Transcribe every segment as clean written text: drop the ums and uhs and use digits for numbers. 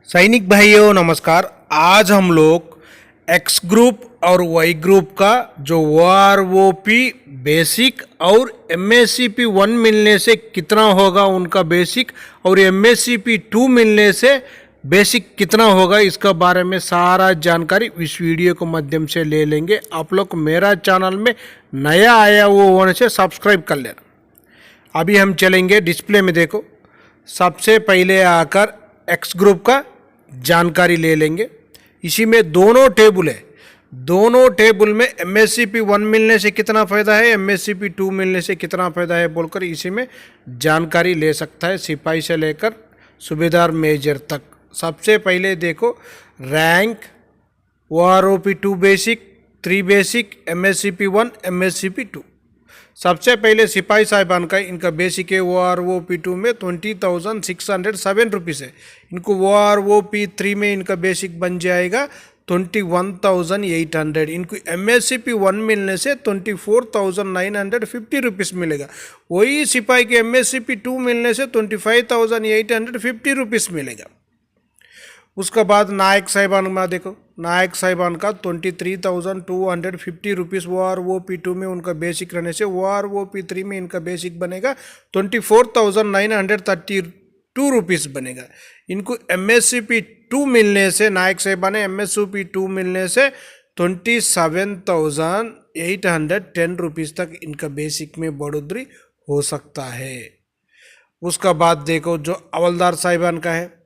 सैनिक भाइयों नमस्कार। आज हम लोग एक्स ग्रुप और वाई ग्रुप का जो OROP बेसिक और MSCP 1 मिलने से कितना होगा उनका बेसिक और MSCP 2 मिलने से बेसिक कितना होगा इसका बारे में सारा जानकारी इस वीडियो के माध्यम से ले लेंगे। आप लोग मेरा चैनल में नया आया वो होने से सब्सक्राइब कर लेना। अभी हम चलेंगे डिस्प्ले में, देखो सबसे पहले आकर एक्स ग्रुप का जानकारी ले लेंगे। इसी में दोनों टेबल है, दोनों टेबल में MSCP 1 मिलने से कितना फ़ायदा है, MSCP 2 मिलने से कितना फ़ायदा है बोलकर इसी में जानकारी ले सकता है, सिपाही से लेकर सूबेदार मेजर तक। सबसे पहले देखो rank OROP 2 basic, 3 basic, MSCP 1, MSCP 2। सबसे पहले सिपाही साहिबान का इनका बेसिक है OROP 2 में 20,607 रुपीज़ है। इनको OROP 3 में इनका बेसिक बन जाएगा 21,800। इनको MSCP 1 मिलने से 24,950 रुपीज़ मिलेगा। वही सिपाही के MSCP 2 मिलने से 25,850 रुपीज़ मिलेगा। उसका बाद नायक साहिबान में देखो, नायक साहिबान का 23,250 रुपीज़ OROP 2 में उनका बेसिक रहने से OROP 3 में इनका बेसिक बनेगा 24,932 रुपीज़ बनेगा। इनको MSCP 2 मिलने से नायक साहिबान है MSCP 2 मिलने से 27,810 रुपीज़ तक इनका बेसिक में बढ़ोतरी हो सकता है। उसका बाद देखो जो हवलदार साहिबान का है,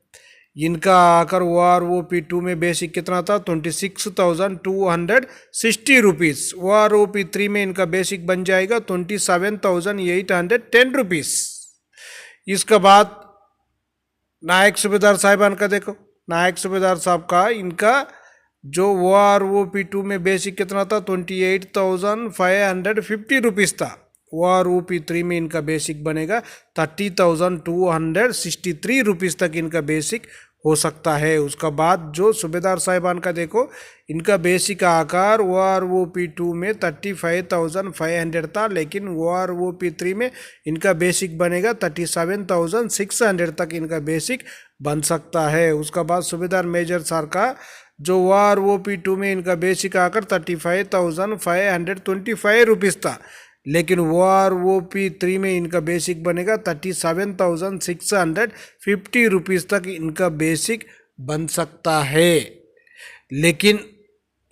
इनका आकर OROP 2 में बेसिक कितना था 26,260 रुपीज़। OROP 3 में इनका बेसिक बन जाएगा 27,810 रुपीज़। इसके बाद नायक सूबेदार साहिबान का देखो, नायक सूबेदार साहब का इनका जो OROP 2 में बेसिक कितना था 28,550 रुपीज़ था। OROP 3 में इनका बेसिक बनेगा 30,263 रुपीज़ तक इनका बेसिक हो सकता है। उसका बाद जो सूबेदार साहिबान का देखो, इनका बेसिक आकार OROP 2 में 35,500 था, लेकिन OROP 3 में इनका बेसिक बनेगा 37,600 तक इनका बेसिक बन सकता है। उसका बाद सूबेदार मेजर सर का जो OROP 2 में इनका बेसिक आकर 35,525 रुपीज़ था, लेकिन OROP 3 में इनका बेसिक बनेगा 37,650 रुपीज़ तक इनका बेसिक बन सकता है। लेकिन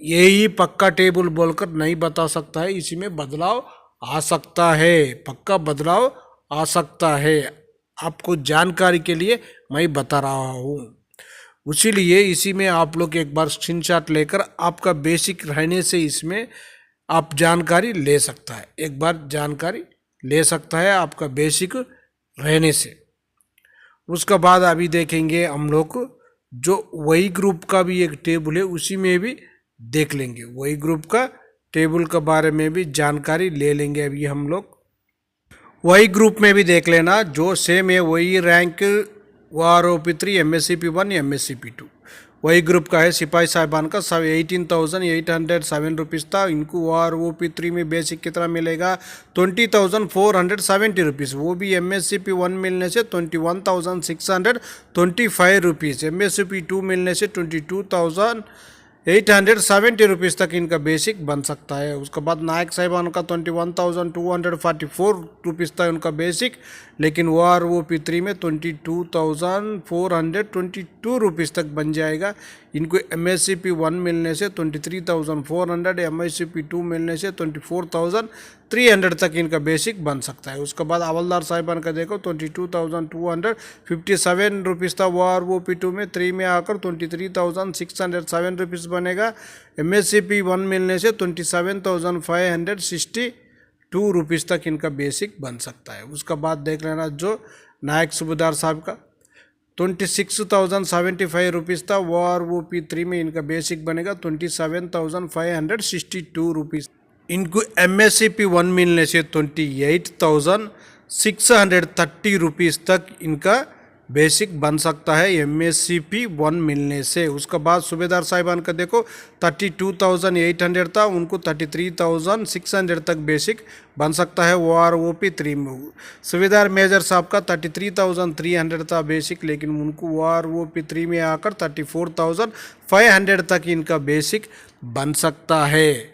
यही पक्का टेबल बोलकर नहीं बता सकता है, इसी में बदलाव आ सकता है, पक्का बदलाव आ सकता है। आपको जानकारी के लिए मैं बता रहा हूँ, इसीलिए इसी में आप लोग एक बार स्क्रीनशॉट लेकर आपका बेसिक रहने से इसमें आप जानकारी ले सकता है, एक बार जानकारी ले सकता है आपका बेसिक रहने से। उसके बाद अभी देखेंगे हम लोग जो वही ग्रुप का भी एक टेबल है, उसी में भी देख लेंगे, वही ग्रुप का टेबल के बारे में भी जानकारी ले लेंगे। अभी हम लोग वही ग्रुप में भी देख लेना जो सेम है, वही रैंक OROP 3, MSCP 1, MSCP 2 वही ग्रुप का है। सिपाही साहिबान का 18,807 रुपीज़ था। इनको OROP 3 में बेसिक कितना मिलेगा 20,470 रुपीज़। वो भी MSCP 1 मिलने से 21,625 रुपीज़, MSCP 2 मिलने से 22,870 रुपीज़ तक इनका बेसिक बन सकता है। उसके बाद नायक साहिबान का 21,244 रुपीज़ था उनका बेसिक, लेकिन OROP 3 में 22,422 रुपीज़ तक बन जाएगा। इनको MSCP 1 मिलने से 23,400, MSCP 2 मिलने से 24,300 तक इनका बेसिक बन सकता है। उसके बाद हवलदार साहिबान का देखो 22,257 रुपीज़ था OROP 2 में, 3 में आकर 23,607 रुपीज़ बनेगा। MSCP 1 मिलने से 27,562 रुपीज़ तक इनका बेसिक बन सकता है। उसका बाद देख लेना जो नायक सूबेदार साहब का 26,075 रुपीज़ था OROP 3 में इनका बेसिक बनेगा 27,562 रुपीज़। इनको MSCP 1 मिलने से 28,630 रुपीज़ तक इनका बेसिक बन सकता है MSCP 1 मिलने से। उसके बाद सूबेदार साहिबान का देखो 32,800 था, उनको 33,600 तक बेसिक बन सकता है OROP 3 में। सूबेदार मेजर साहब का 33,300 था बेसिक, लेकिन उनको OROP 3 में आकर 34,500 तक इनका बेसिक बन सकता है।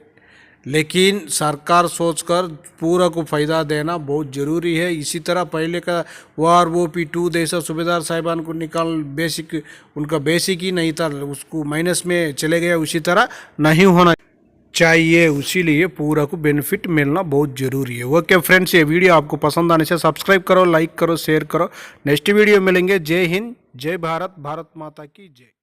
लेकिन सरकार सोचकर पूरा को फ़ायदा देना बहुत ज़रूरी है। इसी तरह पहले का OROP 2 जैसा सूबेदार साहिबान को निकाल बेसिक, उनका बेसिक ही नहीं था, उसको माइनस में चले गया, उसी तरह नहीं होना चाहिए। इसीलिए पूरा को बेनिफिट मिलना बहुत ज़रूरी है। ओके फ्रेंड्स, ये वीडियो आपको पसंद आने से सब्सक्राइब करो, लाइक करो, शेयर करो। नेक्स्ट वीडियो मिलेंगे। जय हिंद, जय भारत, भारत माता की जय।